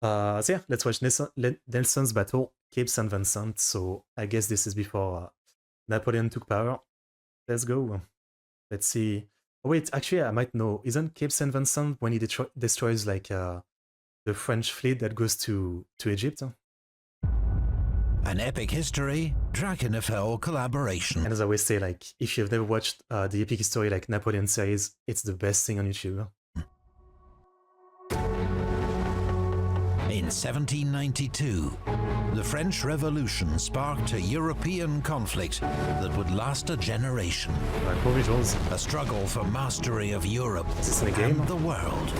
So yeah, let's watch Nelson's battle, Cape St. Vincent. So I guess this is before Napoleon took power. Let's go. Let's see. Oh wait, actually I might know. Isn't Cape St. Vincent when he destroys like the French fleet that goes to Egypt? An epic history, Drakenfell collaboration. And as I always say, like if you've never watched the epic history like Napoleon series, it's the best thing on YouTube. In 1792, the French Revolution sparked a European conflict that would last a generation. A struggle for mastery of Europe and the world.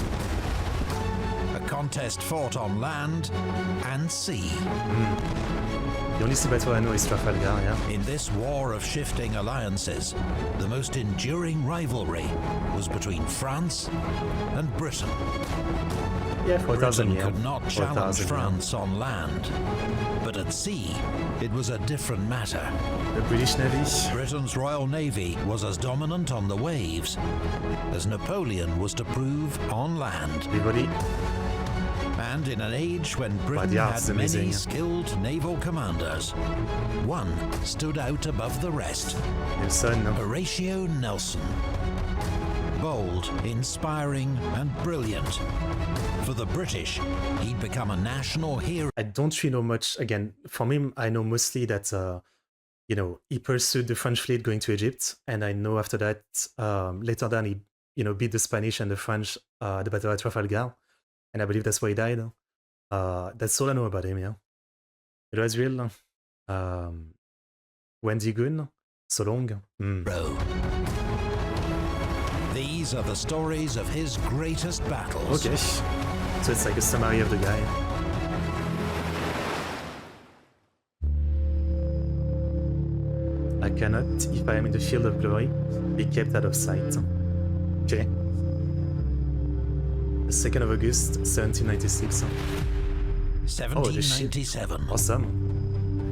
A contest fought on land and sea. The only sea battle I know is Trafalgar, yeah. In this war of shifting alliances, the most enduring rivalry was between France and Britain. Yeah, Britain could not challenge France on land, but at sea, it was a different matter. The British Navy. Britain's Royal Navy was as dominant on the waves as Napoleon was to prove on land. Everybody. And in an age when Britain had many skilled naval commanders, one stood out above the rest. Horatio Nelson. Bold, inspiring, and brilliant. For the British, he'd become a national hero. I don't really know much. Again, from him, I know mostly that, you know, he pursued the French fleet going to Egypt. And I know after that, later down, he, you know, beat the Spanish and the French at the Battle of Trafalgar. And I believe that's why he died. That's all I know about him, yeah. It was real. Wendy Gun, so long. These are the stories of his greatest battles. Okay. So it's like a summary of the guy. I cannot, if I am in the field of glory, be kept out of sight. Okay. The 2nd of August, 1796. 1797. Oh, awesome.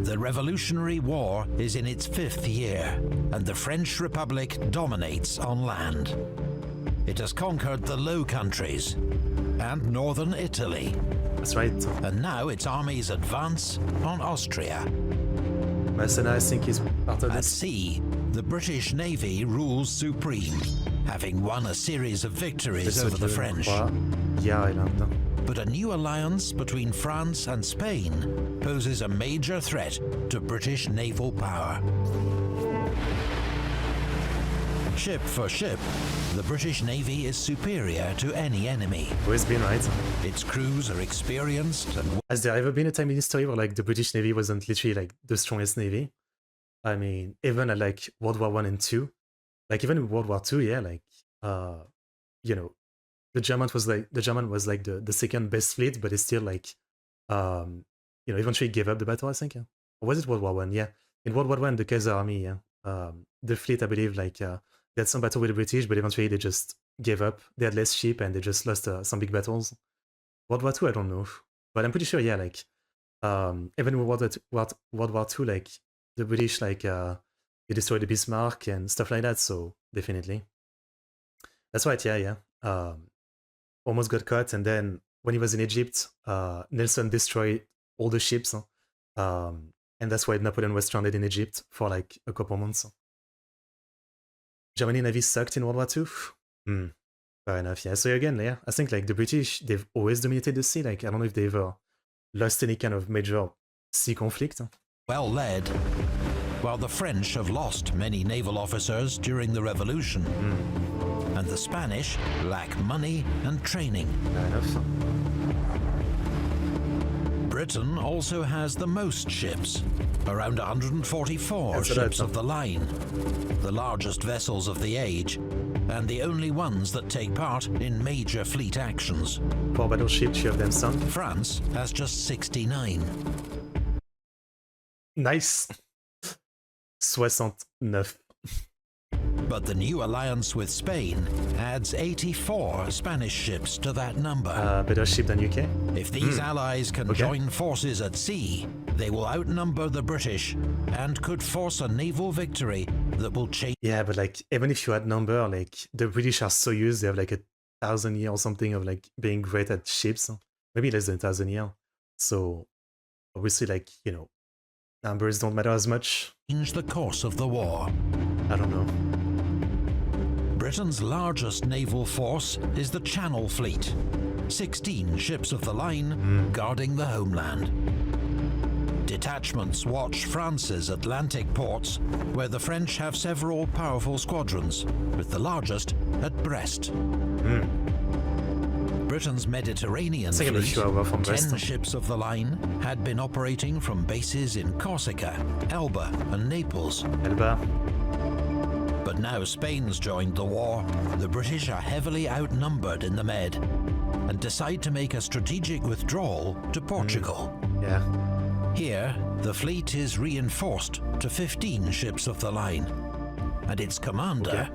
The Revolutionary War is in its 5th year, and the French Republic dominates on land. It has conquered the Low Countries and northern Italy. That's right. And now its armies advance on Austria. Masséna, I think, is part of this. At sea, the British Navy rules supreme, having won a series of victories over the French. But a new alliance between France and Spain poses a major threat to British naval power. Ship for ship, the British Navy is superior to any enemy. Always been, right? Its crews are experienced and... Has there ever been a time in history where like the British Navy wasn't literally like the strongest navy? I mean, even at like World War I and II, like even in World War II, yeah, like you know, the German was like the second best fleet, but it's still like you know, eventually gave up the battle, I think. Yeah. Or was it World War I? Yeah. In World War I, the Kaiser Army, yeah. The fleet, I believe, like they had some battle with the British, but eventually they just gave up. They had less ship and they just lost some big battles. World War II, I don't know, but I'm pretty sure, yeah, like even with World War II, like the British, like they destroyed the Bismarck and stuff like that. So definitely, that's right. Yeah, yeah. Almost got caught, and then when he was in Egypt, Nelson destroyed all the ships, and that's why Napoleon was stranded in Egypt for like a couple months. Germany Navy sucked in World War II. Fair enough, yeah. So again, yeah, I think like the British, they've always dominated the sea. Like I don't know if they've ever lost any kind of major sea conflict. Well led, while the French have lost many naval officers during the Revolution. And the Spanish lack money and training. Fair enough. Britain also has the most ships, around 144 ships of the line, the largest vessels of the age, and the only ones that take part in major fleet actions. 4 battleships, you have them sunk. France has just 69. Nice. 69. But the new alliance with Spain adds 84 Spanish ships to that number. Better ship than UK. If these allies can join forces at sea, they will outnumber the British and could force a naval victory that will change. Yeah, but like even if you outnumber, like the British are so used, they have like 1,000 years or something of like being great at ships. maybe less than 1,000 years. So obviously, like, numbers don't matter as much. Change the course of the war. I don't know. Britain's largest naval force is the Channel Fleet. 16 ships of the line guarding the homeland. Detachments watch France's Atlantic ports, where the French have several powerful squadrons, with the largest at Brest. Britain's Mediterranean fleet, 10 ships of the line, had been operating from bases in Corsica, Elba and Naples. But now Spain's joined the war, the British are heavily outnumbered in the Med and decide to make a strategic withdrawal to Portugal. Yeah. Here, the fleet is reinforced to 15 ships of the line, and its commander,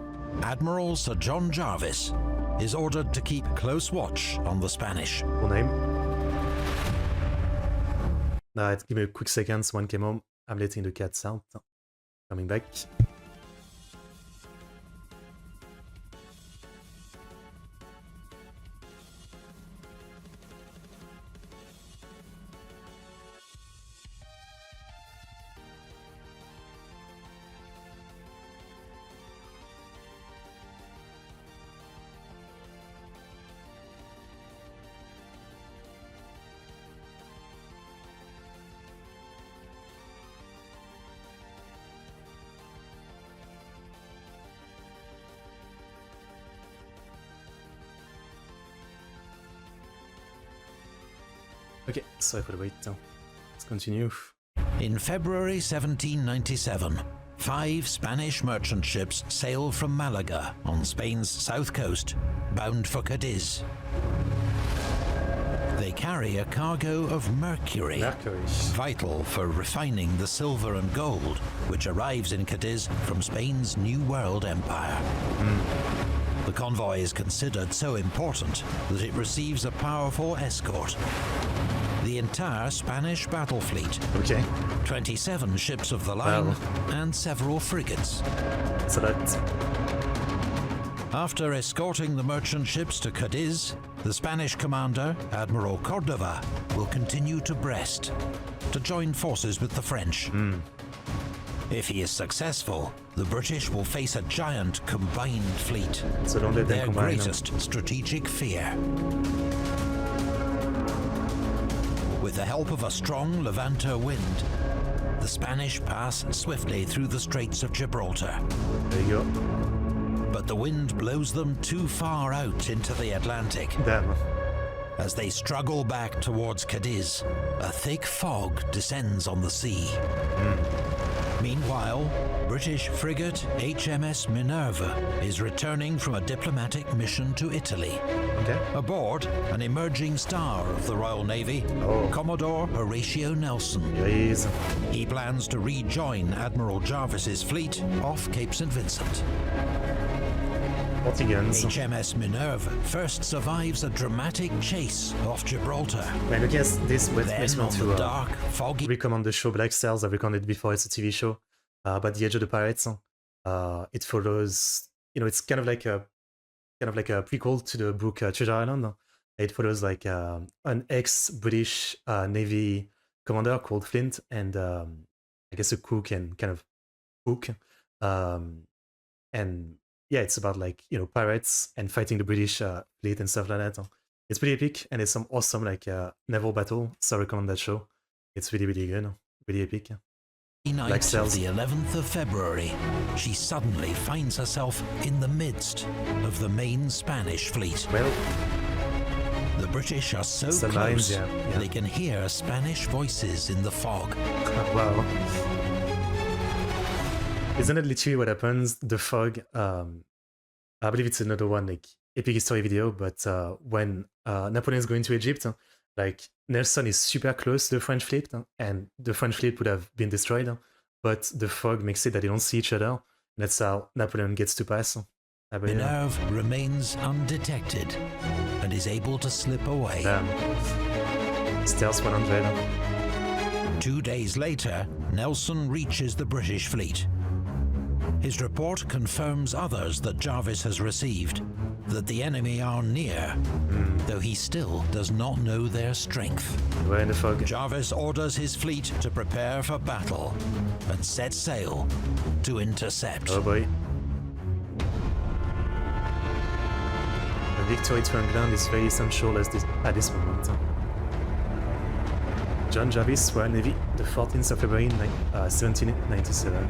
Admiral Sir John Jarvis, is ordered to keep close watch on the Spanish. Full name? Give me a quick second, someone came home. I'm letting the cats out. Coming back. Okay, sorry for the wait. Let's continue. In February 1797, 5 Spanish merchant ships sailed from Malaga on Spain's south coast, bound for Cadiz. They carry a cargo of mercury, vital for refining the silver and gold, which arrives in Cadiz from Spain's New World Empire. The convoy is considered so important that it receives a powerful escort. The entire Spanish battle fleet, 27 ships of the line, and several frigates. So that... After escorting the merchant ships to Cadiz, the Spanish commander, Admiral Cordova, will continue to Brest to join forces with the French. If he is successful, the British will face a giant combined fleet, so don't let them their combine greatest strategic fear. With the help of a strong Levanter wind, the Spanish pass swiftly through the Straits of Gibraltar. There you go. But the wind blows them too far out into the Atlantic. Damn. As they struggle back towards Cadiz, a thick fog descends on the sea. Meanwhile, British frigate HMS Minerva is returning from a diplomatic mission to Italy. Aboard, an emerging star of the Royal Navy, Commodore Horatio Nelson. He plans to rejoin Admiral Jarvis's fleet off Cape St. Vincent. HMS Minerva first survives a dramatic chase off Gibraltar. Man, I guess this makes me want to dark, foggy recommend the show Black Sails. I've recommended it before. It's a TV show about the Age of the Pirates. It follows, it's kind of like a prequel to the book Treasure Island. It follows like an ex-British Navy commander called Flint and I guess a cook and kind of cook. And yeah, it's about like, pirates and fighting the British fleet and stuff like that. It's pretty epic and it's some awesome like naval battle. So I recommend that show. It's really, really good. Really epic. Night of the 11th of February, she suddenly finds herself in the midst of the main Spanish fleet. Well, the British are so close they can hear Spanish voices in the fog. Wow. Isn't it literally what happens? The fog, I believe it's another one, like epic history video, but when Napoleon is going to Egypt, like Nelson is super close to the French fleet, and the French fleet would have been destroyed, but the fog makes it that they don't see each other. That's how Napoleon gets to pass. Minerve remains undetected and is able to slip away. Stealth 100. 2 days later, Nelson reaches the British fleet. His report confirms others that Jarvis has received. that the enemy are near, though he still does not know their strength. We're in the fog. Jarvis orders his fleet to prepare for battle and set sail to intercept. Oh boy. The victory to England is very essential at this moment. John Jarvis, Royal Navy, the 14th of February 1797.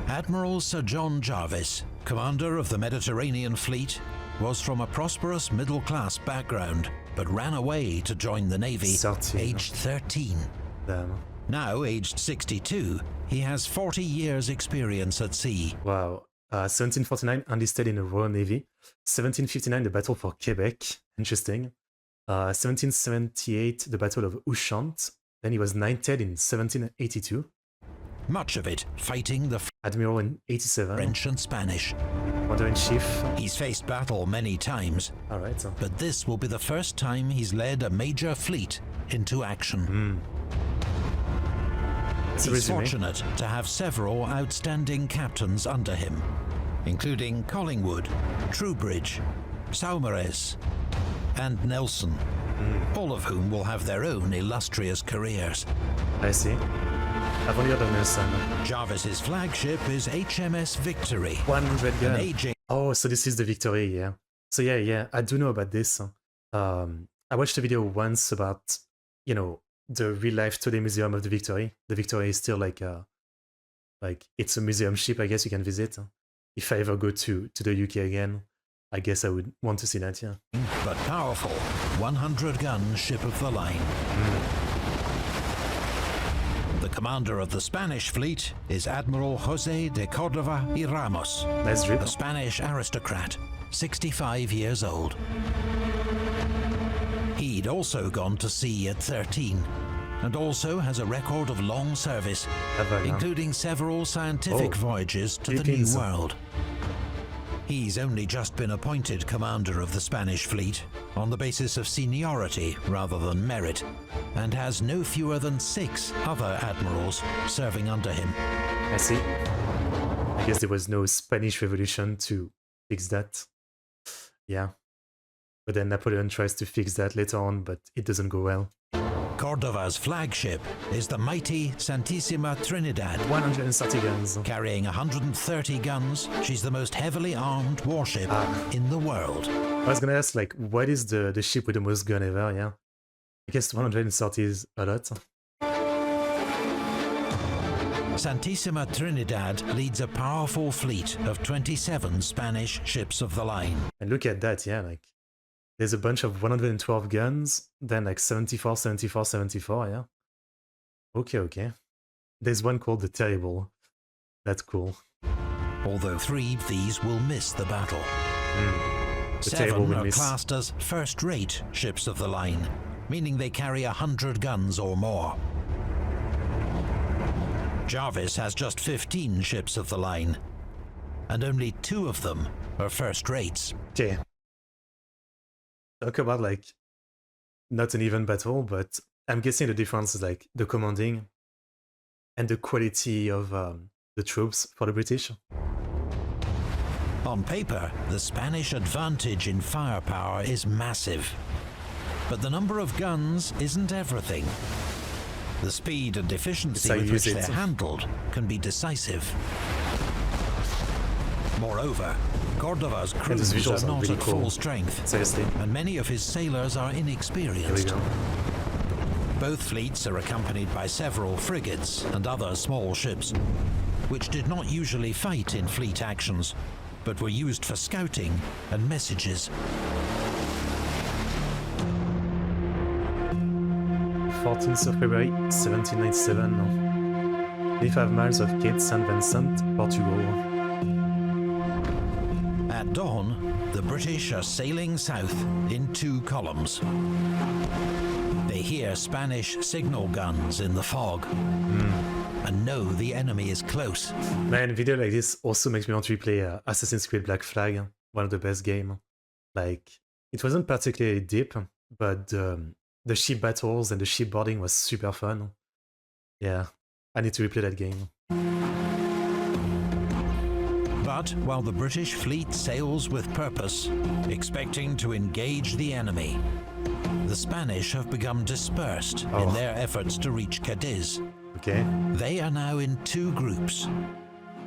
Admiral Sir John Jarvis, commander of the Mediterranean Fleet, was from a prosperous middle-class background, but ran away to join the Navy aged 13. Damn. Now aged 62, he has 40 years experience at sea. Wow. 1749, enlisted in the Royal Navy. 1759, the Battle for Quebec. Interesting. 1778, the Battle of Ushant. Then he was knighted in 1782. Much of it fighting the Admiral in 87. French and Spanish. Commander-in-Chief. He's faced battle many times, Alright. but this will be the first time he's led a major fleet into action. He's fortunate to have several outstanding captains under him, including Collingwood, Troubridge, Saumarez, and Nelson, all of whom will have their own illustrious careers. I see. I've only heard of Nelson. Jarvis's flagship is HMS Victory. 100 gun. Aging. Oh, so this is the Victory, yeah. So yeah, I do know about this. I watched a video once about, the real life today museum of the Victory. The Victory is still like it's a museum ship, I guess you can visit. If I ever go to the UK again, I guess I would want to see that, yeah. But powerful, 100-gun ship of the line. The commander of the Spanish fleet is Admiral José de Córdoba y Ramos, Nice drip. a Spanish aristocrat, 65 years old. He'd also gone to sea at 13, and also has a record of long service, including several scientific voyages to the New World. He's only just been appointed commander of the Spanish fleet on the basis of seniority rather than merit, and has no fewer than 6 other admirals serving under him. I see. I guess there was no Spanish Revolution to fix that. Yeah. But then Napoleon tries to fix that later on, but it doesn't go well. Cordova's flagship is the mighty Santissima Trinidad. 130 guns. Carrying 130 guns, she's the most heavily armed warship in the world. I was gonna ask, what is the ship with the most gun ever, yeah? I guess 130 is a lot. Santissima Trinidad leads a powerful fleet of 27 Spanish ships of the line. And look at that, yeah, there's a bunch of 112 guns, then 74, 74, 74, yeah. Okay. There's one called the Terrible. That's cool. Although 3 of these will miss the battle. The 7 are classed as first-rate ships of the line, meaning they carry 100 guns or more. Jarvis has just 15 ships of the line, and only 2 of them are first-rates. Okay. Talk about not an even battle, but I'm guessing the difference is the commanding and the quality of the troops for the British. On paper, the Spanish advantage in firepower is massive, but the number of guns isn't everything. The speed and efficiency with which they're handled can be decisive. Moreover, Cordova's crews are not at full strength, and many of his sailors are inexperienced. Both fleets are accompanied by several frigates and other small ships, which did not usually fight in fleet actions, but were used for scouting and messages. 14th of February, 1797. 25 miles of Cape St. Vincent, Portugal. At dawn, the British are sailing south in 2 columns. They hear Spanish signal guns in the fog and know the enemy is close. Man, video like this also makes me want to replay Assassin's Creed Black Flag, one of the best games. It wasn't particularly deep, but the ship battles and the shipboarding was super fun. Yeah, I need to replay that game. But while the British fleet sails with purpose, expecting to engage the enemy, the Spanish have become dispersed in their efforts to reach Cadiz. Okay. They are now in two groups.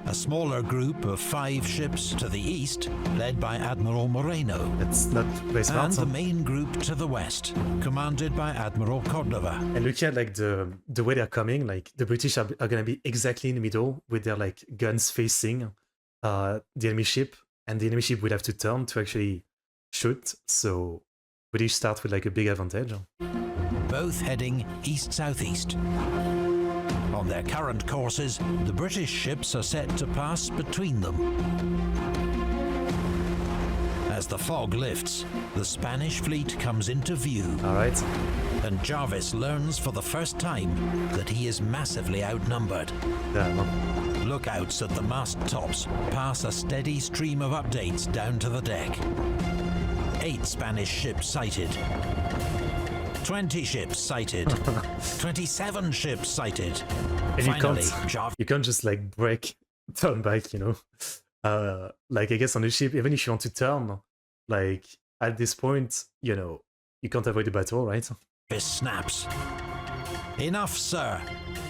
A smaller group of 5 ships to the east, led by Admiral Moreno. That's not very smart. And the main group to the west, commanded by Admiral Cordova. And looking at like the way they're coming, like the British are gonna be exactly in the middle with their like guns facing the enemy ship, and the enemy ship would have to turn to actually shoot. So British start with like a big advantage. Both heading east-southeast. On their current courses, the British ships are set to pass between them. As the fog lifts, the Spanish fleet comes into view. All right. And Jarvis learns for the first time that he is massively outnumbered. Lookouts at the mast tops pass a steady stream of updates down to the deck. 8 Spanish ships sighted. 20 ships sighted. 27 ships sighted. And finally, you can't just like turn back, you know. Like I guess on the ship, even if you want to turn, like at this point, you know, you can't avoid the battle, right? This snaps. Enough, sir.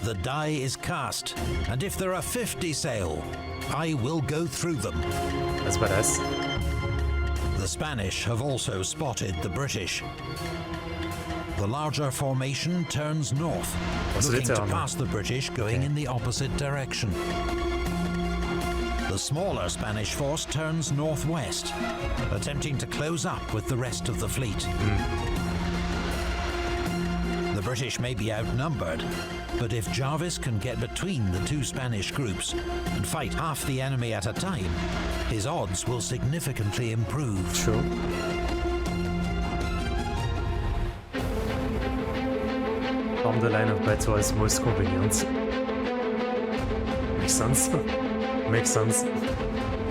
The die is cast, and if there are 50 sail, I will go through them. That's badass. The Spanish have also spotted the British. The larger formation turns north, looking to pass the British going in the opposite direction. The smaller Spanish force turns northwest, attempting to close up with the rest of the fleet. The British may be outnumbered, but if Jarvis can get between the 2 Spanish groups and fight half the enemy at a time, his odds will significantly improve. Sure. On the line of battle is most convenient. Makes sense. Makes sense.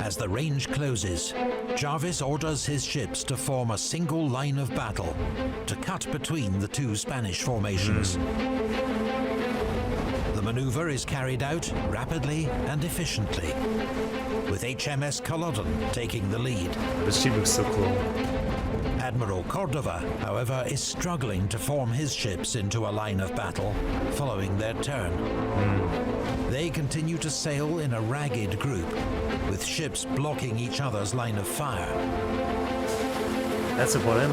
As the range closes, Jarvis orders his ships to form a single line of battle to cut between the 2 Spanish formations. The maneuver is carried out rapidly and efficiently, with HMS Culloden taking the lead. The ship looks so cool. Admiral Cordova, however, is struggling to form his ships into a line of battle following their turn. They continue to sail in a ragged group, with ships blocking each other's line of fire. That's a problem.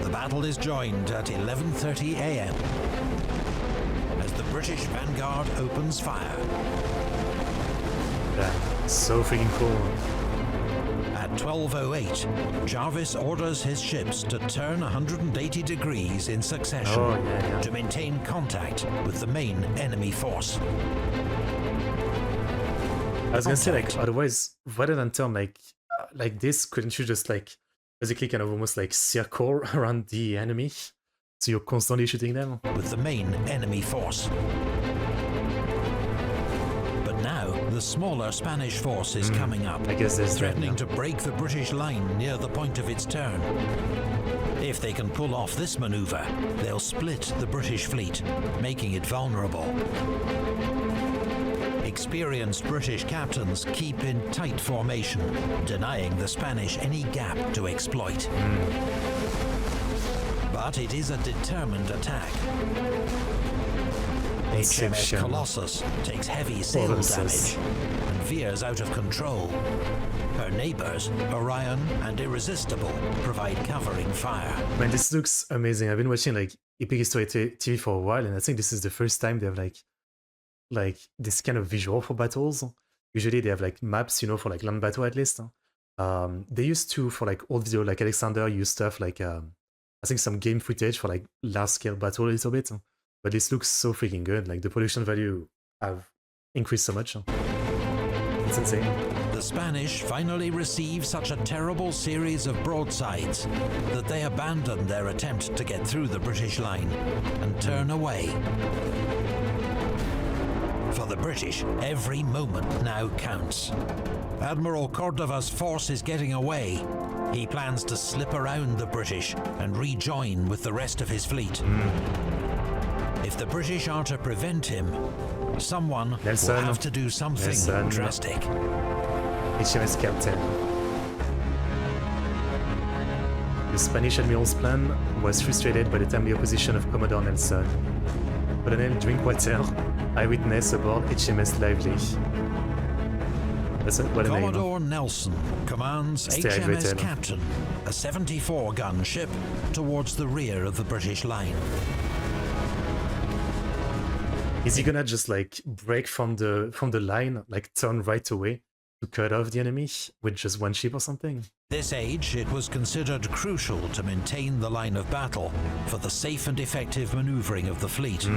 The battle is joined at 11:30 a.m. as the British vanguard opens fire. Yeah, so freaking cool. At 12:08, Jarvis orders his ships to turn 180 degrees in succession to maintain contact with the main enemy force. I was gonna say, like, otherwise, rather than turn like this, couldn't you just like basically kind of almost like circle around the enemy, so you're constantly shooting them? With the main enemy force. But now, the smaller Spanish force is coming up, I guess there's threatening to break the British line near the point of its turn. If they can pull off this maneuver, they'll split the British fleet, making it vulnerable. Experienced British captains keep in tight formation, denying the Spanish any gap to exploit. But it is a determined attack. HMS Colossus takes heavy sail damage and veers out of control. Her neighbors, Orion and Irresistible, provide covering fire. Man, this looks amazing. I've been watching like Epic History TV for a while, and I think this is the first time they have like this kind of visual for battles. Usually they have like maps, you know, for like land battle at least. They used to, for like old video, like Alexander used stuff like I think some game footage for like large scale battle a little bit. But this looks so freaking good. Like the production value have increased so much. It's insane. The Spanish finally receive such a terrible series of broadsides that they abandon their attempt to get through the British line and turn away. For the British, every moment now counts. Admiral Cordova's force is getting away. He plans to slip around the British and rejoin with the rest of his fleet. If the British are to prevent him, someone Nelson. will have to do something drastic. HMS Captain. The Spanish admiral's plan was frustrated by the timely opposition of Commodore Nelson. Colonel Drinkwater, eyewitness aboard HMS Lively. That's what a name. Commodore Nelson commands HMS Captain, a 74-gun ship, towards the rear of the British line. Is he gonna just like break from the line, like turn right away to cut off the enemy with just one ship or something? This age, it was considered crucial to maintain the line of battle for the safe and effective maneuvering of the fleet.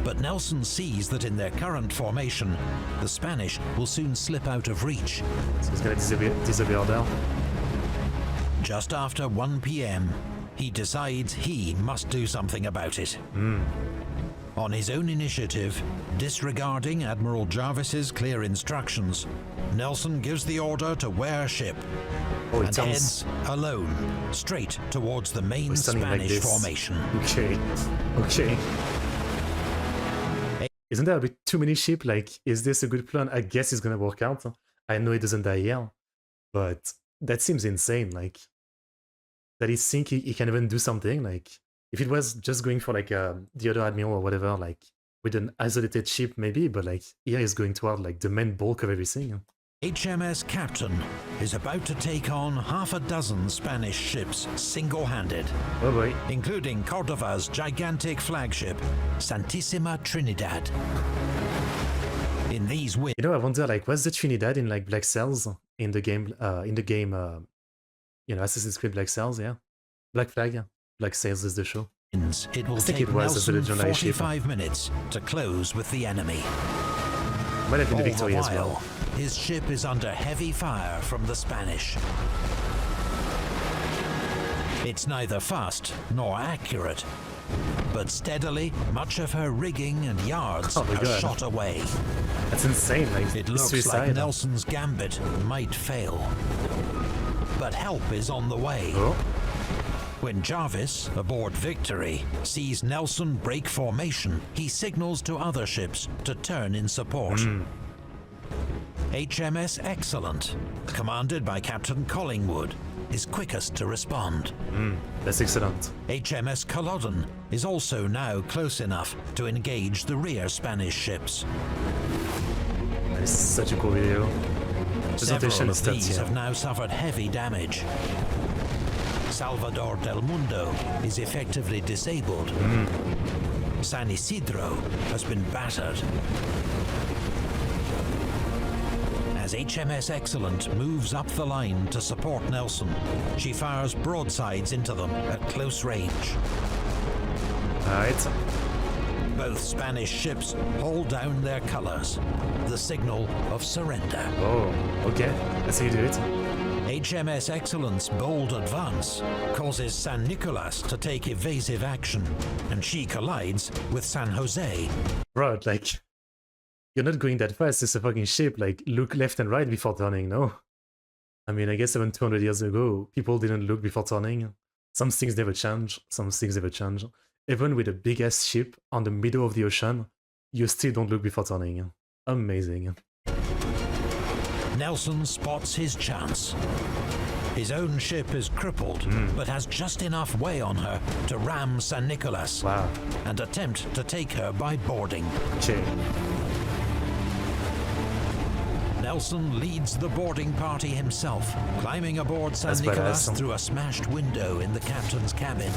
But Nelson sees that in their current formation, the Spanish will soon slip out of reach. So he's gonna disobey order. Just after 1 p.m., he decides he must do something about it. On his own initiative, disregarding Admiral Jarvis's clear instructions, Nelson gives the order to wear ship and heads alone straight towards the main Spanish formation. Okay. Isn't there a bit too many ships? Like, is this a good plan? I guess it's gonna work out. I know it doesn't die here, but that seems insane. Like, that he think he can even do something. Like, if it was just going for like the other admiral or whatever, like with an isolated ship maybe, but like here he's going toward like the main bulk of everything. HMS Captain is about to take on half a dozen Spanish ships single-handed, oh boy, including Cordova's gigantic flagship, Santissima Trinidad. In these winds, I wonder, like, was the Trinidad in like Black Sails in the game? Assassin's Creed Black Sails, yeah, Black Flag, yeah. Black Sails is the show. It will take Nelson 45 minutes to close with the enemy. Might have been the victory as well. His ship is under heavy fire from the Spanish. It's neither fast nor accurate, but steadily, much of her rigging and yards are shot away. That's insane. Like, it looks like Nelson's gambit might fail, but help is on the way. When Jarvis, aboard Victory, sees Nelson break formation, he signals to other ships to turn in support. HMS Excellent, commanded by Captain Collingwood, is quickest to respond. That's excellent. HMS Culloden is also now close enough to engage the rear Spanish ships. That is such a cool video. Several of these have now suffered heavy damage. Salvador del Mundo is effectively disabled. San Isidro has been battered. As HMS Excellent moves up the line to support Nelson, she fires broadsides into them at close range. Alright. Both Spanish ships hold down their colors, the signal of surrender. Oh, okay. That's how you do it. HMS Excellent's bold advance causes San Nicolas to take evasive action, and she collides with San Jose. Bro, like, you're not going that fast, it's a fucking ship. Like, look left and right before turning, no? I mean, I guess even 200 years ago, people didn't look before turning. Some things never change, some things never change. Even with a big-ass ship on the middle of the ocean, you still don't look before turning. Amazing. Nelson spots his chance. His own ship is crippled, but has just enough way on her to ram San Nicolas and attempt to take her by boarding. Nelson leads the boarding party himself, climbing aboard San Nicolas through a smashed window in the captain's cabin.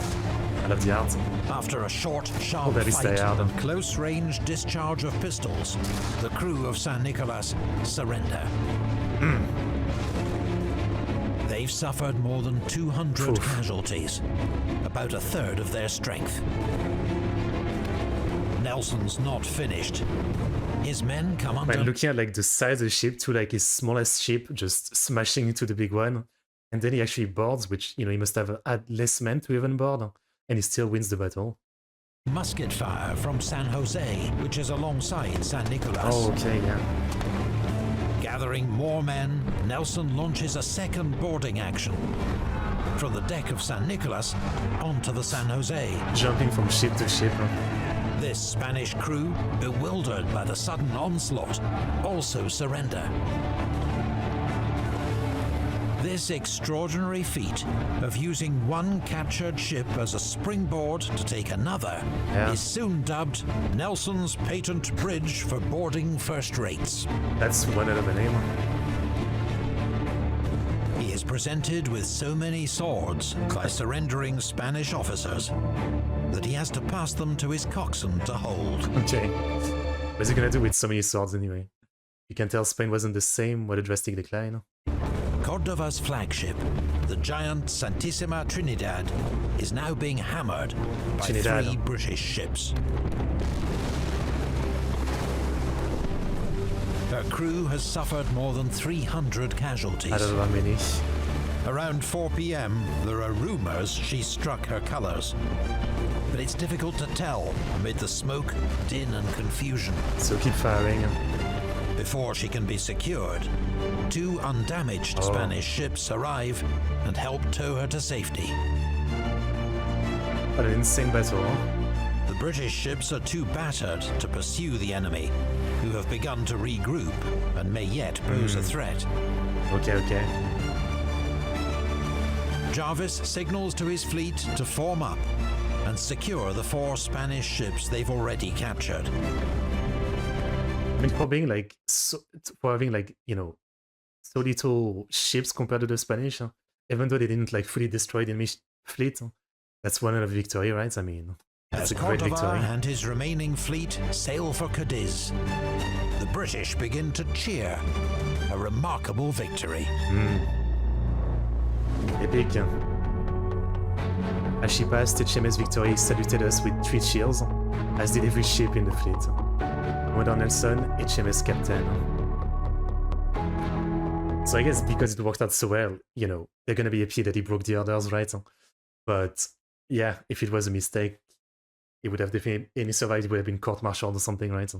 I love the art. After a short, sharp fight and close-range discharge of pistols, the crew of San Nicolas surrender. They've suffered more than 200 casualties, about a third of their strength. Nelson's not finished. His men come under... I'm looking at like the size of the ship to like his smallest ship just smashing into the big one. And then he actually boards, which, he must have had less men to even board. And he still wins the battle. Musket fire from San Jose, which is alongside San Nicolas. Oh, okay, yeah. Gathering more men, Nelson launches a second boarding action. from the deck of San Nicolas onto the San Jose. Jumping from ship to ship. This Spanish crew, bewildered by the sudden onslaught, also surrender. This extraordinary feat of using one captured ship as a springboard to take another is soon dubbed Nelson's patent bridge for boarding first rates. That's one hell of a name. He is presented with so many swords by surrendering Spanish officers that he has to pass them to his coxswain to hold. Okay. What's he gonna do with so many swords anyway? You can tell Spain wasn't the same with a drastic decline. Cordova's flagship, the giant Santissima Trinidad, is now being hammered by 3 British ships. Her crew has suffered more than 300 casualties. I don't know how many. Around 4 p.m, there are rumors she struck her colors. But it's difficult to tell amid the smoke, din and confusion. So keep firing. Before she can be secured, 2 undamaged Spanish ships arrive and help tow her to safety. What an insane battle. The British ships are too battered to pursue the enemy, who have begun to regroup and may yet pose a threat. Okay. Jarvis signals to his fleet to form up and secure the 4 Spanish ships they've already captured. I mean, for being like, for having like, you know, so little ships compared to the Spanish, even though they didn't like fully destroy the enemy fleet, that's one of the victory, right? I mean, that's As a great Cordova victory. and his remaining fleet sail for Cadiz, the British begin to cheer. A remarkable victory. Epic. As she passed, HMS Victory saluted us with 3 cheers, as did every ship in the fleet. Commander Nelson, HMS Captain. So I guess because it worked out so well, you know, they're gonna be happy that he broke the orders, right? But yeah, if it was a mistake, he would have definitely, any survived, would have been court-martialed or something, right?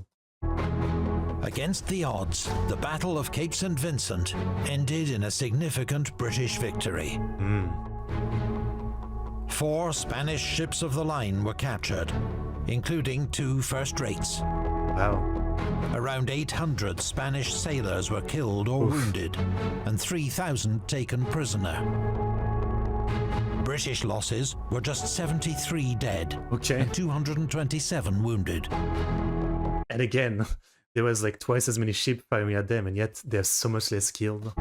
Against the odds, the Battle of Cape St. Vincent ended in a significant British victory. 4 Spanish ships of the line were captured, including 2 first rates. Wow. Around 800 Spanish sailors were killed or wounded, and 3,000 taken prisoner. British losses were just 73 dead and 227 wounded. And again, there was like twice as many ships firing at them, and yet they're so much less skilled.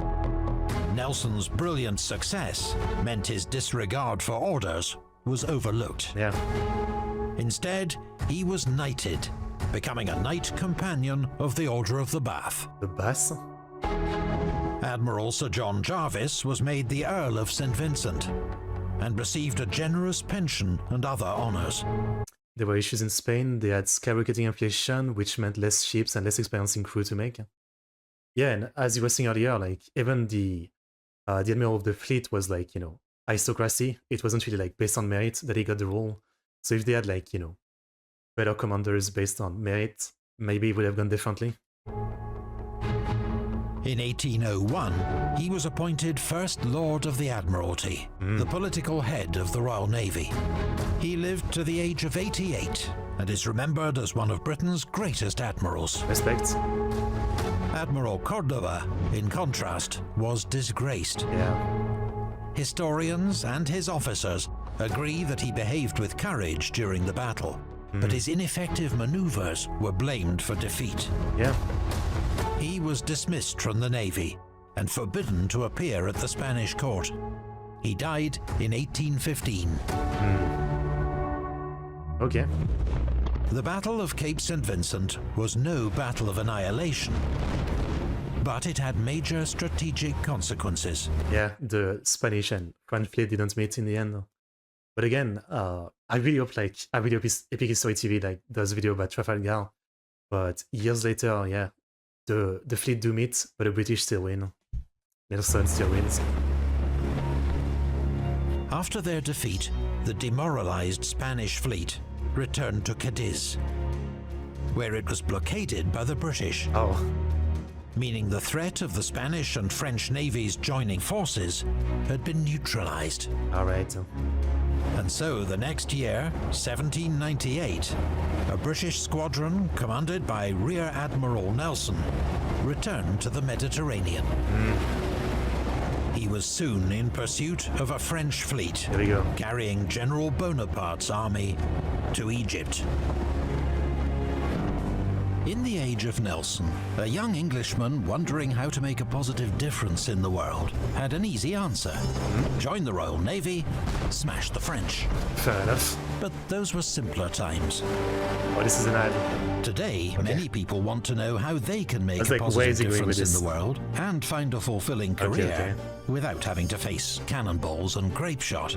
Nelson's brilliant success meant his disregard for orders was overlooked. Yeah. Instead, he was knighted, becoming a knight companion of the Order of the Bath. The Bath? Admiral Sir John Jarvis was made the Earl of St. Vincent and received a generous pension and other honours. There were issues in Spain. They had skyrocketing inflation, which meant less ships and less experiencing crew to make. Yeah, and as you were saying earlier, like even the admiral of the fleet was like, you know, aristocracy. It wasn't really like based on merit that he got the role. So if they had like, you know, better commanders based on merit, maybe it would have gone differently. In 1801, he was appointed First Lord of the Admiralty, the political head of the Royal Navy. He lived to the age of 88 and is remembered as one of Britain's greatest admirals. Respect. Admiral Cordova, in contrast, was disgraced. Yeah. Historians and his officers agree that he behaved with courage during the battle, but his ineffective maneuvers were blamed for defeat. Yeah. He was dismissed from the Navy and forbidden to appear at the Spanish court. He died in 1815. Okay. The Battle of Cape St. Vincent was no battle of annihilation, but it had major strategic consequences. Yeah, the Spanish and French fleet didn't meet in the end. But again, I really hope Epic History TV like does a video about Trafalgar. But years later, yeah, the fleet do meet, but the British still win. Nelson still wins. After their defeat, the demoralized Spanish fleet returned to Cadiz, where it was blockaded by the British. Oh. meaning the threat of the Spanish and French navies joining forces had been neutralized. All right. And so the next year, 1798, a British squadron commanded by Rear Admiral Nelson returned to the Mediterranean. He was soon in pursuit of a French fleet, There we go. carrying General Bonaparte's army to Egypt. In the age of Nelson, a young Englishman wondering how to make a positive difference in the world had an easy answer. Join the Royal Navy, smash the French. Fair enough. But those were simpler times. Oh, this is an ad. Today, many people want to know how they can make That's a like positive ways agreeing difference with in this. the world and find a fulfilling career without having to face cannonballs and grape shot.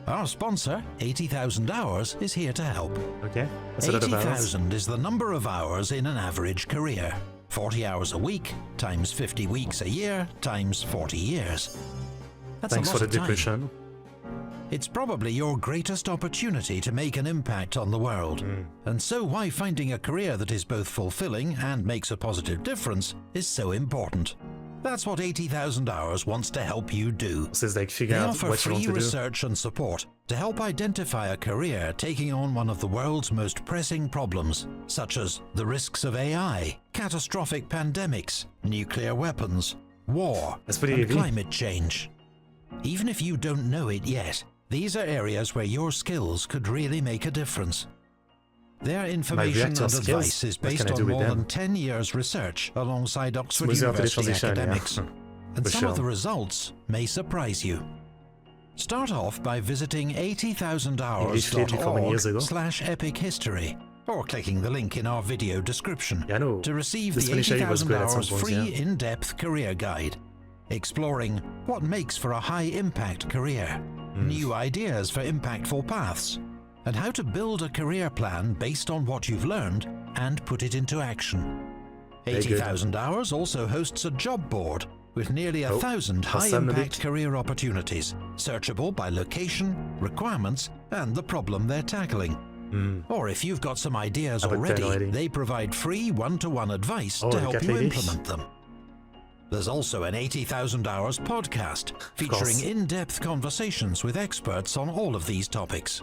Our sponsor, 80,000 Hours, is here to help. Okay. That's a lot of hours. 80,000 is the number of hours in an average career. 40 hours a week, times 50 weeks a year, times 40 years. That's Thanks a lot for the of time. depression. It's probably your greatest opportunity to make an impact on the world. And so why finding a career that is both fulfilling and makes a positive difference is so important. That's what 80,000 Hours wants to help you do. So it's like figure They out offer what you want free to do. research and support to help identify a career taking on one of the world's most pressing problems, such as the risks of AI, catastrophic pandemics, nuclear weapons, war, That's pretty and heavy. climate change. Even if you don't know it yet, these are areas where your skills could really make a difference. Their information reactor and skills, advice is what based can I do on with more them? than 10 years research alongside Oxford Smoothing out the University transition, yeah. academics. And For some sure. of the results may surprise you. Start off by visiting English lately from many years ago. 80,000hours.org/epic history, or clicking the link in our video description Yeah, I know. to receive The the Spanish Navy was 80,000 great at some Hours points, free yeah. in-depth career guide, exploring what makes for a high-impact career, new ideas for impactful paths, and how to build a career plan based on what you've learned and put it into action. Very good. 80,000 Hours also hosts a job board with nearly 1,000 awesome, high-impact Nick. career opportunities, searchable by location, requirements, and the problem they're tackling. Or if you've got some ideas How about that already, already? they provide free one-to-one advice Oh, to the help cafe you dish. implement them. There's also an 80,000 Hours podcast featuring in-depth conversations with experts on all of these topics.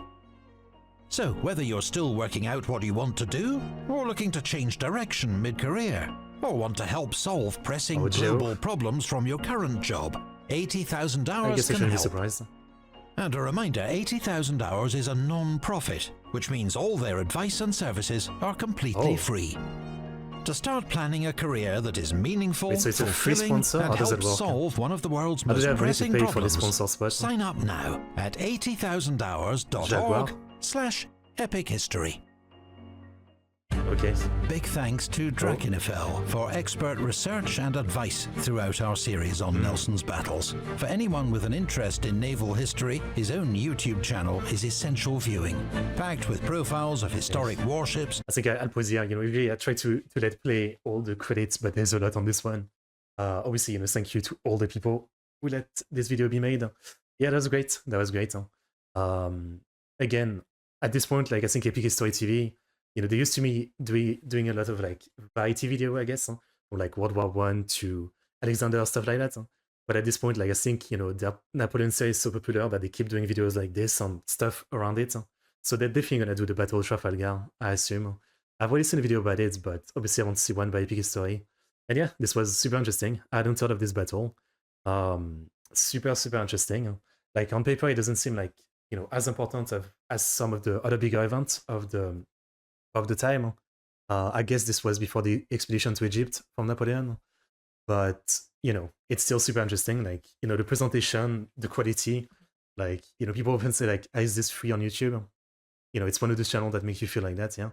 So, whether you're still working out what you want to do, or looking to change direction mid-career, or want to help solve pressing Oh, Joe. global problems from your current job, 80,000 I Hours guess I can shouldn't be help. surprised. And a reminder, 80,000 Hours is a non-profit, which means all their advice and services are completely Oh. free. To start planning a career that is meaningful, Wait, so it's a free fulfilling, sponsor? and How does it helps work? solve one of the world's How do most they have money to pressing pay for this problems, sponsor spot? sign up now at 80,000hours.org/epic-history. Okay. Big thanks to Drakenifel for expert research and advice throughout our series on Nelson's battles. For anyone with an interest in naval history, his own YouTube channel is essential viewing, packed with profiles of historic warships. I think I'll pause here. Really, I try to let play all the credits, but there's a lot on this one. Obviously, thank you to all the people who let this video be made. Yeah, that was great. That was great. Again, at this point, like I think Epic History TV, they used to me doing a lot of like variety video, I guess, from like World War I to Alexander, stuff like that. But at this point, like I think their Napoleon series is so popular that they keep doing videos like this and stuff around it. So they're definitely gonna do the Battle of Trafalgar, I assume. I've already seen a video about it, but obviously I want to see one by Epic History. And yeah, this was super interesting. I hadn't heard of this battle. Super interesting. Like on paper, it doesn't seem like as important as some of the other bigger events of the time. I guess this was before the expedition to Egypt from Napoleon, but it's still super interesting. Like the presentation, the quality. Like people often say like, is this free on YouTube? It's one of those channels that make you feel like that. Yeah.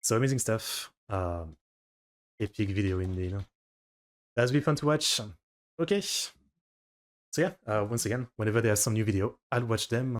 So amazing stuff. Epic video indeed. That's be fun to watch. Okay. So yeah, once again, whenever there's some new video, I'll watch them.